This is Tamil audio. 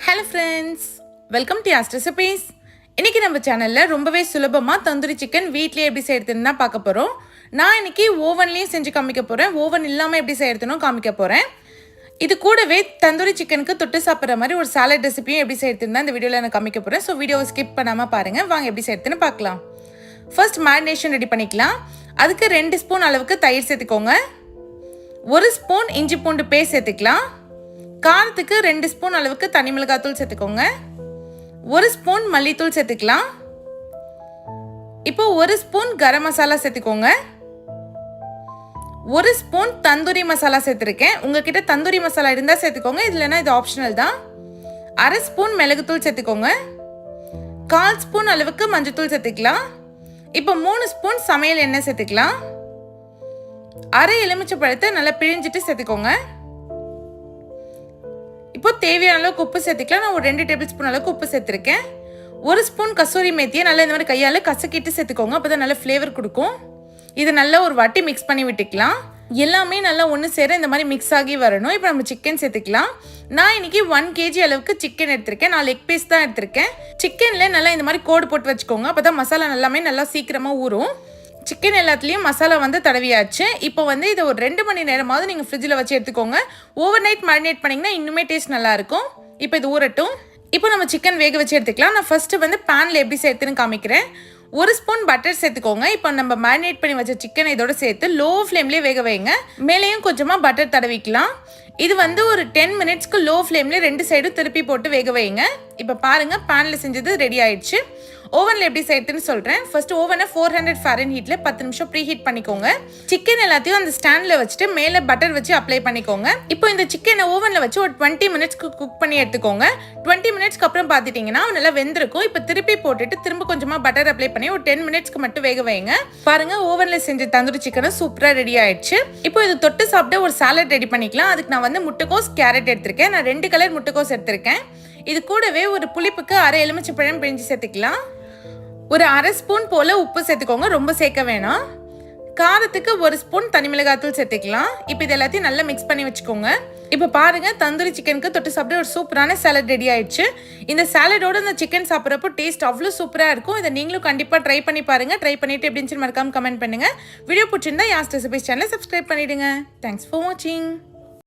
Hello friends, welcome to Yaas recipes. இன்றைக்கி நம்ம சேனலில் ரொம்பவே சுலபமாக தந்தூரி சிக்கன் வீட்டிலே எப்படி செய்யறதுன்னு தான் பார்க்க போகிறோம். நான் இன்றைக்கி ஓவன்லேயும் செஞ்சு காமிக்க போகிறேன், ஓவன் இல்லாமல் எப்படி செய்யறதுன்னு காமிக்க போகிறேன். இது கூடவே தந்தூரி சிக்கனுக்கு தொட்டு சாப்பிட்ற மாதிரி ஒரு சாலட் ரெசிபியும் எப்படி செய்யறதுன்னு தான் இந்த வீடியோவில் நான் காமிக்க போகிறேன். ஸோ வீடியோவை ஸ்கிப் பண்ணாமல் பாருங்கள், வாங்க எப்படி செய்யறதுன்னு பார்க்கலாம். ஃபர்ஸ்ட் மேரினேஷன் ரெடி பண்ணிக்கலாம். அதுக்கு 2 ஸ்பூன் அளவுக்கு தயிர் சேர்த்துக்கோங்க. 1 ஸ்பூன் இஞ்சி பூண்டு பேஸ்ட் சேர்த்துக்கலாம். காரத்துக்கு 2 ஸ்பூன் அளவுக்கு தனி மிளகாத்தூள் சேர்த்துக்கோங்க. 1 ஸ்பூன் மல்லித்தூள் சேர்த்துக்கலாம். இப்போ 1 ஸ்பூன் கரம் மசாலா சேர்த்துக்கோங்க. 1 ஸ்பூன் தந்தூரி மசாலா சேர்த்துருக்கேன். உங்ககிட்ட தந்தூரி மசாலா இருந்தால் சேர்த்துக்கோங்க, இல்லைன்னா இது ஆப்ஷனல் தான். 1/2 ஸ்பூன் மிளகுத்தூள் சேர்த்துக்கோங்க. 1/4 ஸ்பூன் அளவுக்கு மஞ்சத்தூள் சேர்த்துக்கலாம். இப்போ 3 ஸ்பூன் சமையல் எண்ணெய் சேர்த்துக்கலாம். 1/2 எலுமிச்சை பழத்தை நல்லா பிழிஞ்சிட்டு சேர்த்துக்கோங்க. இப்போ தேவையான அளவுக்கு உப்பு சேர்த்துக்கலாம். நான் ஒரு 2 டேபிள் ஸ்பூன் அளவுக்கு உப்பு சேர்த்துருக்கேன். 1 ஸ்பூன் கசூரி மேத்தியை நல்லா இந்த மாதிரி கையால் கசக்கிட்டு சேர்த்துக்கோங்க, அப்போ தான் நல்ல ஃப்ளேவர் கொடுக்கும். இது நல்லா ஒரு வாட்டி மிக்ஸ் பண்ணி விட்டுக்கலாம். எல்லாமே நல்லா ஒன்று சேர இந்த மாதிரி மிக்ஸ் ஆகி வரணும். இப்போ நம்ம சிக்கன் சேர்த்துக்கலாம். நான் இன்னைக்கு 1 kg அளவுக்கு சிக்கன் எடுத்திருக்கேன். நான் லெக் பீஸ் தான் எடுத்திருக்கேன். சிக்கனில் நல்லா இந்த மாதிரி கோடு போட்டு வச்சுக்கோங்க, அப்போ தான் மசாலா எல்லாமே நல்லா சீக்கிரமாக ஊறும். சிக்கன் எல்லாத்துலேயும் மசாலா தடவியாச்சு. இப்போ இதை ஒரு 2 மணி நேரமாவது நீங்கள் ஃப்ரிட்ஜில் வச்சு எடுத்துக்கோங்க. ஓவர் நைட் மேரினேட் பண்ணிங்கன்னா இன்னுமே டேஸ்ட் நல்லாயிருக்கும். இப்போ இது ஊறட்டும். இப்போ நம்ம சிக்கன் வேக வச்சு எடுத்துக்கலாம். நான் ஃபஸ்ட்டு பேனில் எப்படி சேர்த்துன்னு காமிக்கிறேன். 1 ஸ்பூன் பட்டர் சேர்த்துக்கோங்க. இப்போ நம்ம மேரினேட் பண்ணி வச்ச சிக்கனை இதோட சேர்த்து லோ ஃப்ளேம்லேயே வேக வைங்க. மேலேயும் கொஞ்சமாக பட்டர் தடவிக்கலாம். இது ஒரு 10 மினிட்ஸ்க்கு லோ ஃப்ளேம்லேயே 2 சைடும் திருப்பி போட்டு வேக வைங்க. இப்போ பாருங்கள், பேனில் செஞ்சது ரெடி ஆயிடுச்சு. ஓவனில் எப்படி செய்யறதுன்னு சொல்கிறேன். ஃபர்ஸ்ட் ஓவனை 400 ஃபாரன்ஹீட்டில் 10 நிமிஷம் ப்ரீ ஹீட் பண்ணிக்கோங்க. சிக்கன் எல்லாத்தையும் அந்த ஸ்டாண்டில் வச்சுட்டு மேலே பட்டர் வச்சு அப்ளை பண்ணிக்கோங்க. இப்போ இந்த சிக்கனை ஓவனில் வச்சு ஒரு 20 மினிட்ஸ்க்கு குக் பண்ணி எடுத்துக்கோங்க. 20 மினிட்ஸ்க்கு அப்புறம் பார்த்துட்டிங்கன்னா நல்லா வெந்திருக்கும். இப்போ திருப்பி போட்டுட்டு திரும்ப கொஞ்சமாக பட்டர் அப்ளை பண்ணி ஒரு 10 மினிட்ஸ்க்கு மட்டும் வேக வைங்க. பாருங்கள், ஓவனில் செஞ்ச தந்தூரி சிக்கனும் சூப்பராக ரெடி ஆயிடுச்சு. இப்போ இது தொட்டு சாப்பிட்டு ஒரு சாலட் ரெடி பண்ணிக்கலாம். அதுக்கு நான் முட்டைக்கோஸ், கேரட் எடுத்திருக்கேன். நான் 2 கலர் முட்டைக்கோஸ் எடுத்திருக்கேன். இது கூடவே ஒரு புளிப்புக்கு 1/2 எலுமிச்சை பழம் பிழிஞ்சு சேர்த்துக்கலாம். ஒரு 1/2 ஸ்பூன் போல் உப்பு சேர்த்துக்கோங்க, ரொம்ப சேர்க்க வேணாம். காரத்துக்கு 1 ஸ்பூன் தனி மிளகாத்தூள் சேர்த்துக்கலாம். இப்போ இது எல்லாத்தையும் நல்லா மிக்ஸ் பண்ணி வச்சுக்கோங்க. இப்போ பாருங்கள், தந்தூரி சிக்கனுக்கு தொட்டு சாப்பிட்டு ஒரு சூப்பரான சாலட் ரெடி ஆயிடுச்சு. இந்த சாலடோட இந்த சிக்கன் சாப்பிட்றப்போ டேஸ்ட் அவ்வளோ சூப்பராக இருக்கும். இதை நீங்களும் கண்டிப்பாக ட்ரை பண்ணி பாருங்கள். ட்ரை பண்ணிவிட்டு எப்படின்னு மறக்காமல் கமெண்ட் பண்ணுங்கள். வீடியோ பிடிச்சிருந்தா யாஸ் ரெசிபீஸ் சேனலை சப்ஸ்கிரைப் பண்ணிவிடுங்க. தேங்க்ஸ் ஃபார் வாட்சிங்.